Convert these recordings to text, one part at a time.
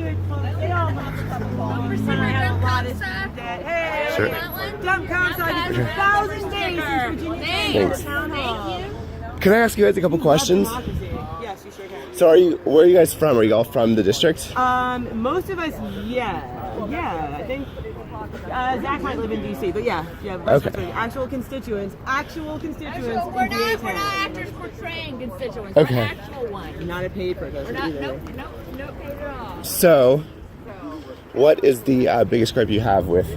Hey, Sure. Dump Comstock. It's 1,000 days since Virginia Thanks. Town Hall. Can I ask you guys a couple questions? Yes, you sure can. So where are you guys from? Are you all from the district? Most of us, yeah, I think Zach might live in DC, but yeah, Okay. actual constituents We're in not, we're not actors portraying constituents. Okay. We're actual ones. Not a paid We're protester not. either. Nope paid at all. So, what is the biggest gripe you have with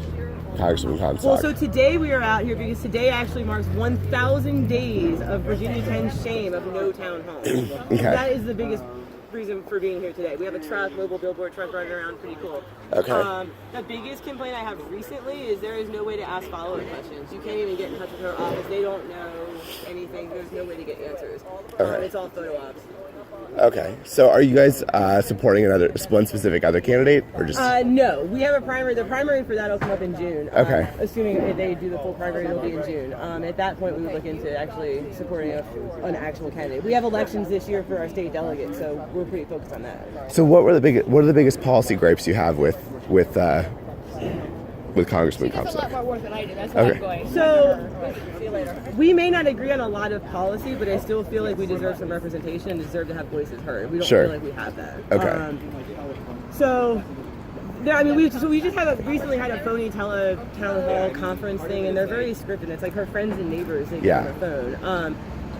Congressman Comstock? Well, so today we are out here because today actually marks 1,000 days of Virginia 10's shame of no town hall. Okay. That is the biggest reason for being here today. We have a truck, mobile billboard truck running around, pretty cool. Okay. The biggest complaint I have recently is there is no way to ask follow-up questions. You can't even get in touch with her office. They don't know anything. There's no way to get answers. Okay. It's all photo ops. Okay. So, are you guys supporting one specific other candidate, or just? No, we have a primary. The primary for that will come up in June. Okay. Assuming if they do the full primary, it'll be in June. At that point, we would look into actually supporting an actual candidate. We have elections this year for our state delegates, so we're pretty focused on that. So, what are the biggest policy gripes you have with Congressman She does a lot Comstock? more work than I do. That's why Okay. I'm going. So See you later. we may not agree on a lot of policy, but I still feel like we deserve some representation and deserve to have voices heard. We don't Sure. feel like we have that. Okay. We just recently had a phony town hall conference thing, and they're very scripted. It's like her friends and neighbors they get on the phone.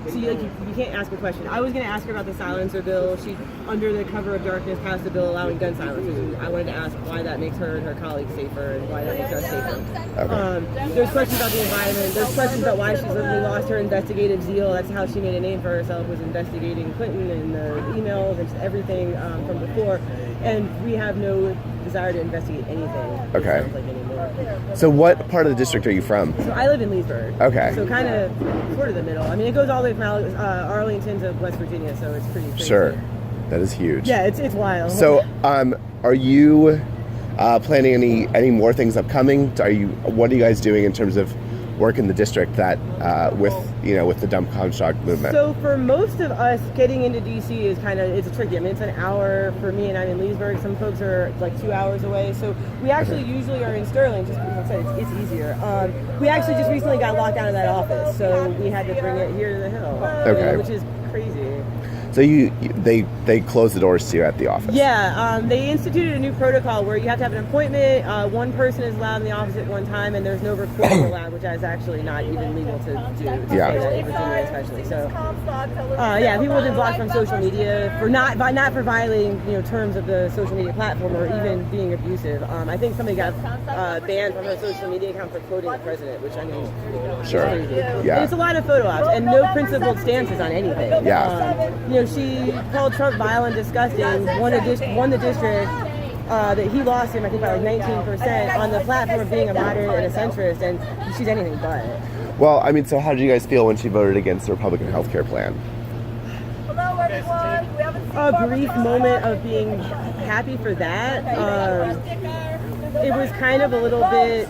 So you can't ask a question. I was going to ask her about the silencer bill. She, under the cover of darkness, passed a bill allowing gun silencers. And I wanted to ask why that makes her and her colleagues safer, and why that makes us safer. Okay. There's questions about the environment. There's questions about why she's literally lost her investigative zeal. That's how she made a name for herself, was investigating Clinton and the emails and just everything from before. And we have no desire to investigate anything. It Okay. sounds like anymore. So, what part of the district are you from? So I live in Leesburg. Okay. So kind of sort of the middle. I mean, it goes all the way from Arlington to West Virginia, so it's pretty crazy. Sure. That is huge. Yeah, it's wild. So, are you planning any more things upcoming? What are you guys doing in terms of work in the district that with the Dump Comstock movement? So for most of us, getting into DC is it's tricky. I mean, it's an hour for me, and I'm in Leesburg. Some folks are like 2 hours away. So we actually usually are in Sterling, just because I said it's easier. We actually just recently got locked out of that office, so we had to bring it here to the Hill. Okay. Which is crazy. So they close the doors to you at the office? Yeah, they instituted a new protocol where you have to have an appointment. One person is allowed in the office at one time, and there's no recording allowed, which is actually not even legal to do. Yeah. In Virginia, especially. So, people have been blocked from social media for not for violating terms of the social media platform or even being abusive. I think somebody got banned from her social media account for quoting the president, which I mean, Sure. is crazy. Yeah. And it's a lot of photo ops and no principled stances on anything. Yeah. She called Trump vile and disgusting, won the district that he lost him, I think, by like 19% on the platform of being a moderate and a centrist, and she's anything but. Well, I mean, so how did you guys feel when she voted against the Republican health care plan? Hello, everyone. We haven't seen A brief moment of being happy for that. It was kind of a little bit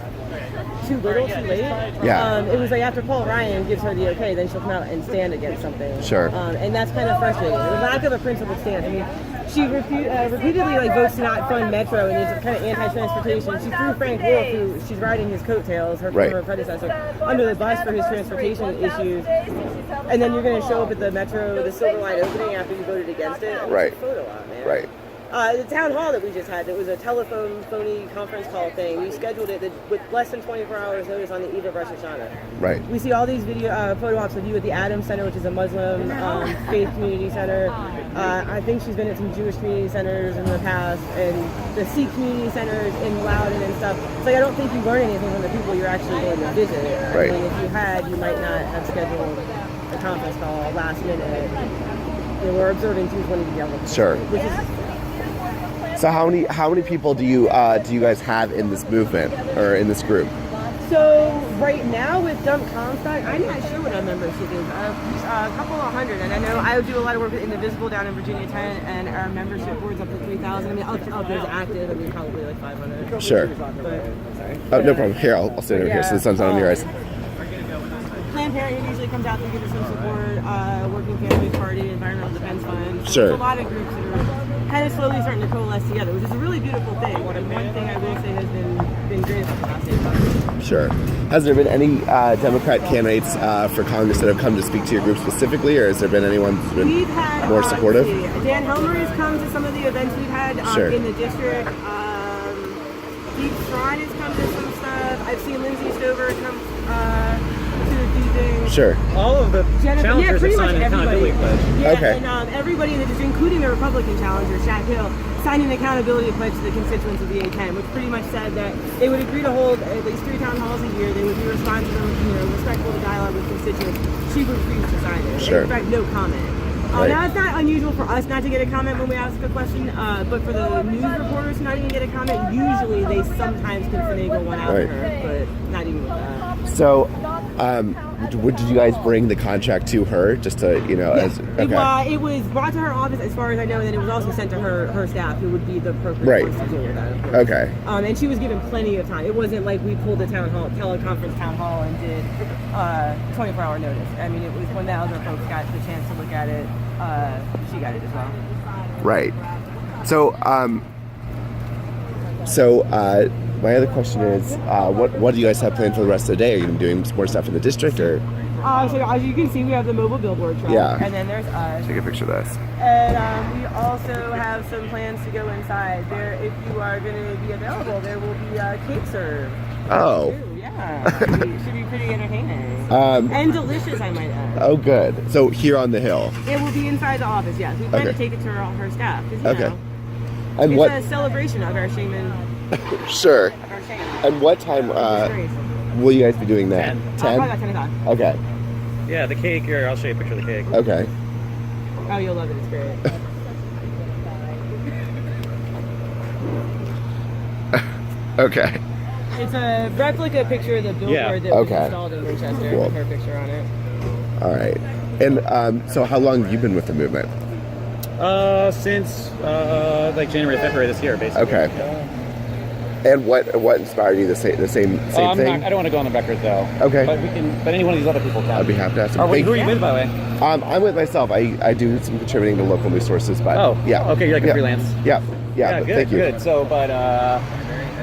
too little, too late. Yeah. It was like after Paul Ryan gives her the okay, then she'll come out and stand against something. Sure. And that's kind of frustrating. The lack of a principled stance. I mean, she repeatedly votes to not fund Metro and is kind of anti-transportation. She threw Frank Wolf, who she's riding his coattails, her former predecessor, under the bus for his transportation issues. And then you're going to show up at the Metro, the Silver Line opening after you voted against it. I mean, Right. It's a photo op, man. Right. The town hall that we just had, it was a phony conference call thing. We scheduled it with less than 24 hours notice on the eve of Rosh Hashanah. Right. We see all these photo ops of you at the Adams Center, which is a Muslim faith community center. I think she's been at some Jewish community centers in the past, and the Sikh community centers in Loudoun and stuff. It's like I don't think you learn anything from the people you're actually going to visit. Right. I mean, if you had, you might not have scheduled a conference call last minute. We're observing 220 together. Sure. Which is, So how many people do you guys have in this movement or in this group? So right now with Dump Comstock, I'm not sure what our membership is. A couple of hundred, and I know I do a lot of work with Indivisible down in Virginia 10, and our membership board's up to 3,000. I mean, up there's active. I mean, probably like 500. Sure. But, sorry. Oh, no problem. Here, I'll stand over here so the sun's not on your eyes. Planned Parenthood usually comes out to give us some support. Working Families Party, Environmental Defense Fund. So Sure. There's a lot of groups that are kind of slowly starting to coalesce together, which is a really beautiful thing. One thing I will say has been great about the past 8 months. Sure. Has there been any Democrat candidates for Congress that have come to speak to your group specifically, or has there been anyone who's been more supportive? Dan Helmer has come to some of the events we've had in the district. Deep Shrine has come to some stuff. I've seen Lindsay Stover come to a few things. Sure. All of the challengers have signed an accountability pledge. Yeah, okay. And everybody in the district, including the Republican challenger, Shaq Hill, signed an accountability pledge to the constituents of the A10, which pretty much said that they would agree to hold at least 3 town halls a year. They would be responsible, respectful to dialogue with constituents. She would refuse to sign it. Sure. In fact, no comment. Right. Now, it's not unusual for us not to get a comment when we ask a question, but for the news reporters to not even get a comment, usually they sometimes can finagle one out of her, but not even with that. So, did you guys bring the contract to her just to, as... Okay. It was brought to her office, as far as I know, and then it was also sent to her staff, who would be the appropriate ones to deal with that, of course. Okay. And she was given plenty of time. It wasn't like we pulled the teleconference town hall and did 24-hour notice. I mean, it was when the other folks got the chance to look at it, she got it as well. Right. So, my other question is, what do you guys have planned for the rest of the day? Are you doing more stuff in the district, or? So as you can see, we have the mobile billboard truck. Yeah. And then there's us. Take a picture of this. And we also have some plans to go inside. There, if you are going to be available, there will be cake served. Oh. Too. Yeah. Should be pretty entertaining. And delicious, I might add. Oh, good. So here on the Hill. It will be inside the office, yes. We plan to take it to her staff. Okay. And it's a celebration of our shaman. Sure. Of our shaman. And what time will you guys be doing that? 10. 10? Probably about 10 o'clock. Okay. Yeah, the cake here. I'll show you a picture of the cake. Okay. Oh, you'll love it. It's great. Okay. It's a replica picture of the billboard that was installed in Winchester with her picture on it. All right. And so how long have you been with the movement? Since January, February this year, basically. Okay. And what inspired you? The same thing? I don't want to go on the record though. Okay. But any one of these other people can. I'd be happy to ask them. Who are you with, by the way? I'm with myself. I do some contributing to local news sources, but Okay, you're like a freelance. Yeah. Good, thank you. Good. So,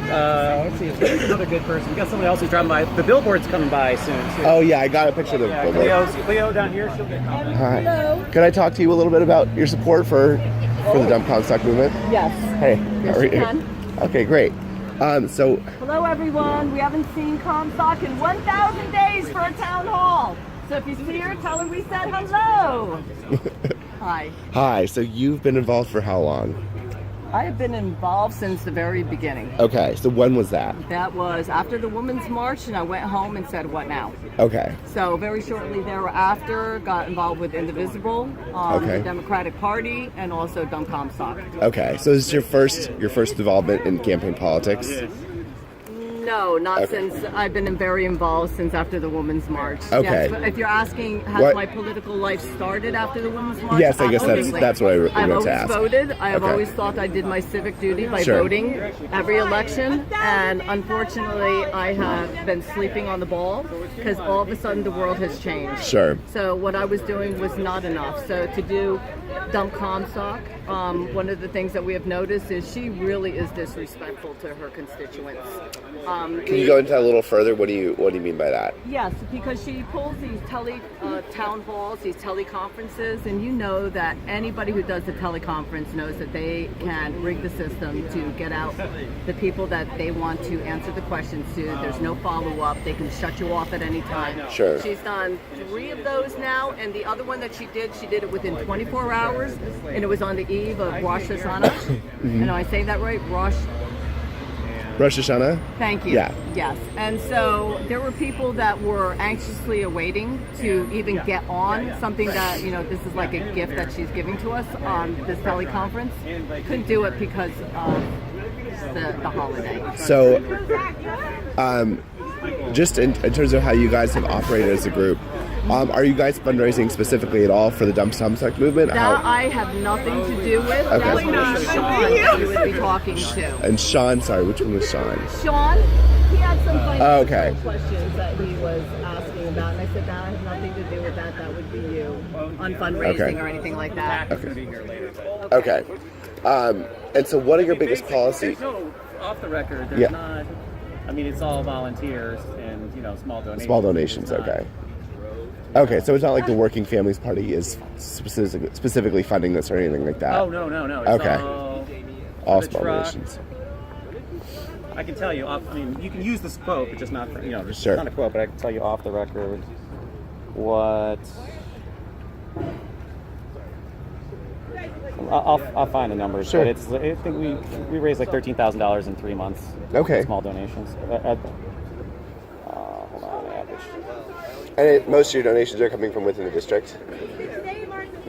let's see. Here's another good person. We got someone else who's driving by. The billboard's coming by soon too. Oh yeah, I got a picture of the billboard. Cleo down here. She'll get comment. Hi. Could I talk to you a little bit about your support for the Dump Comstock movement? Yes. Hey. Yes, you can. Okay, great. So. Hello, everyone. We haven't seen Comstock in 1,000 days for a town hall. So if you see her, tell her we said hello. Hi. Hi. So you've been involved for how long? I have been involved since the very beginning. Okay. So when was that? That was after the Women's March, and I went home and said, what now? Okay. So very shortly thereafter, got involved with Indivisible, the Democratic Party, and also Dump Comstock. Okay. So this is your first involvement in campaign politics? No, not since. I've been very involved since after the Women's March. Okay. Yes, but if you're asking, has my political life started after the Women's March? Yes, I guess that's what I meant to ask. I've always voted. I have always thought I did my civic duty by voting every election, and unfortunately, I have been sleeping on the ball because all of a sudden the world has changed. Sure. So what I was doing was not enough. So to do Dump Comstock, one of the things that we have noticed is she really is disrespectful to her constituents. Can you go into that a little further? What do you mean by that? Yes, because she pulls these town halls, these teleconferences, and you know that anybody who does a teleconference knows that they can rig the system to get out the people that they want to answer the questions to. There's no follow-up. They can shut you off at any time. Sure. She's done 3 of those now, and the other one that she did it within 24 hours, and it was on the eve of Rosh Hashanah. And I say that right? Rosh Hashanah? Thank you. Yeah. Yes. And so there were people that were anxiously awaiting to even get on something that, this is like a gift that she's giving to us on this teleconference. Couldn't do it because of the holiday. So, just in terms of how you guys have operated as a group, are you guys fundraising specifically at all for the Dump Comstock movement? That I have nothing to do with. Okay. That's what Sean you would be talking to. And Sean, sorry, which one was Sean? Sean, he had some financial questions that he was asking about, and I said that has nothing to do with that. That would be you on fundraising or anything like that. Okay. And so, what are your biggest policies? There's no off the record. There's not. I mean, it's all volunteers and small donations. Small donations. Okay. Okay, so it's not like the Working Families Party is specifically funding this or anything like that. Oh no. It's okay. All small truck. donations. I can tell you. I mean, you can use this quote, but just not for just Sure. not a quote. But I can tell you off the record what. I'll find the numbers. Sure. But I think we raised like $13,000 in 3 months. Okay. Small donations. Hold on, average. And most of your donations are coming from within the district?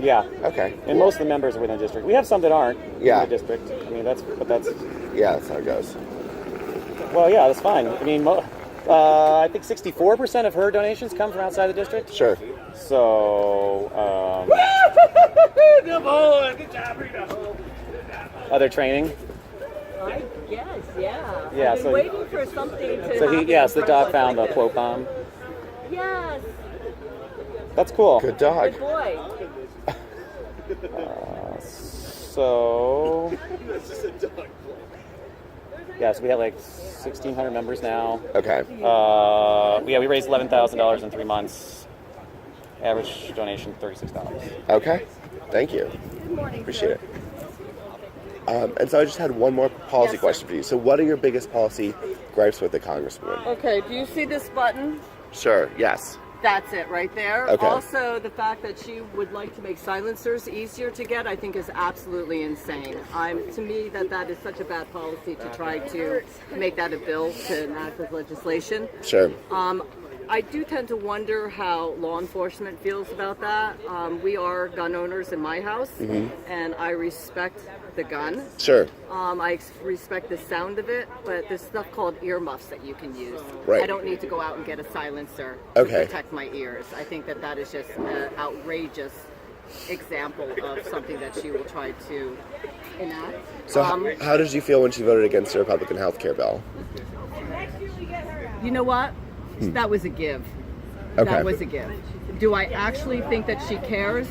Yeah. Okay. And most of the members are within the district. We have some that aren't in the district. I mean, that's. Yeah, that's how it goes. Well, yeah, that's fine. I mean, I think 64% of her donations come from outside the district. Sure. So, other training. I guess, yeah. Yeah, I've been so- waiting for something to. So the dog found the like quote bomb. Yes, That's cool. Good dog. good boy. So, yes, we have like 1,600 members now. Okay. We raised $11,000 in 3 months. Average donation $36. Okay. Thank you. Appreciate it. And so I just had one more policy question for you. So what are your biggest policy gripes with the Congresswoman? Okay, do you see this button? Sure. Yes. That's it right there. Okay. Also, the fact that she would like to make silencers easier to get, I think is absolutely insane. To me, that is such a bad policy to try to make that a bill to enact as legislation. Sure. I do tend to wonder how law enforcement feels about that. We are gun owners in my house, and I respect the gun. Sure. I respect the sound of it, but there's stuff called earmuffs that you can use. Right. I don't need to go out and get a silencer Okay. to protect my ears. I think that is just an outrageous example of something that she will try to enact. So how did you feel when she voted against the Republican health care bill? You know what? That was a give. Okay. That was a give. Do I actually think that she cares?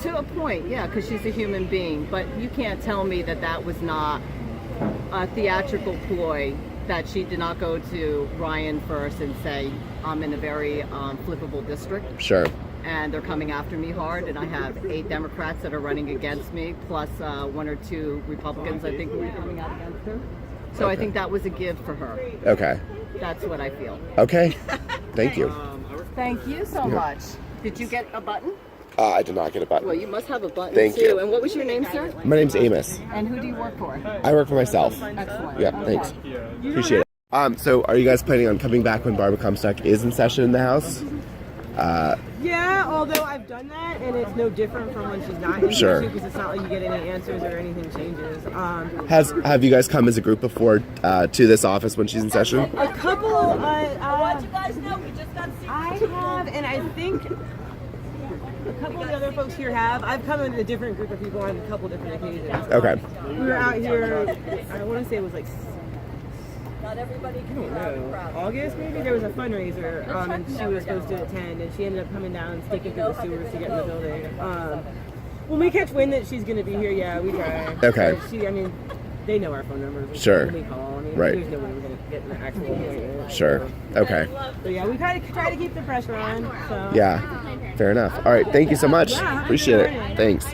To a point, yeah, because she's a human being. But you can't tell me that was not a theatrical ploy, that she did not go to Ryan first and say, I'm in a very flippable district. Sure. And they're coming after me hard, and I have 8 Democrats that are running against me, plus 1 or 2 Republicans, I think, who are coming out against her. So I think that was a give for her. Okay. That's what I feel. Okay. Thank you. Thank you so much. Did you get a button? I did not get a button. Well, you must have a button Thank too. you. And what was your name, sir? My name's Amos. And who do you work for? I work for myself. Excellent. Yeah, Okay. thanks. Appreciate it. So are you guys planning on coming back when Barbara Comstock is in session in the House? Yeah, although I've done that, and it's no different from when she's not in Sure. because it's not like you get any answers or anything changes. Have you guys come as a group before to this office when she's in session? A couple, Let you guys know we just got I have, and I think a couple of the other folks here have. I've come in a different group of people on a couple different occasions. Okay. We were out here, I want to say it was like Not everybody can be loud and proud. August maybe. There was a fundraiser and she was supposed to attend, and she ended up coming down and sticking through the sewers to get in the building. When we catch wind that she's going to be here, yeah, we try. Okay. But they know our phone numbers. Sure. When we call. Right. There's no way we're going to get an actual appointment. Sure. Okay. So yeah, we try to keep the pressure on. So. Yeah. Fair enough. All right. Thank you so much. Yeah, have a Appreciate good it. morning. Thanks.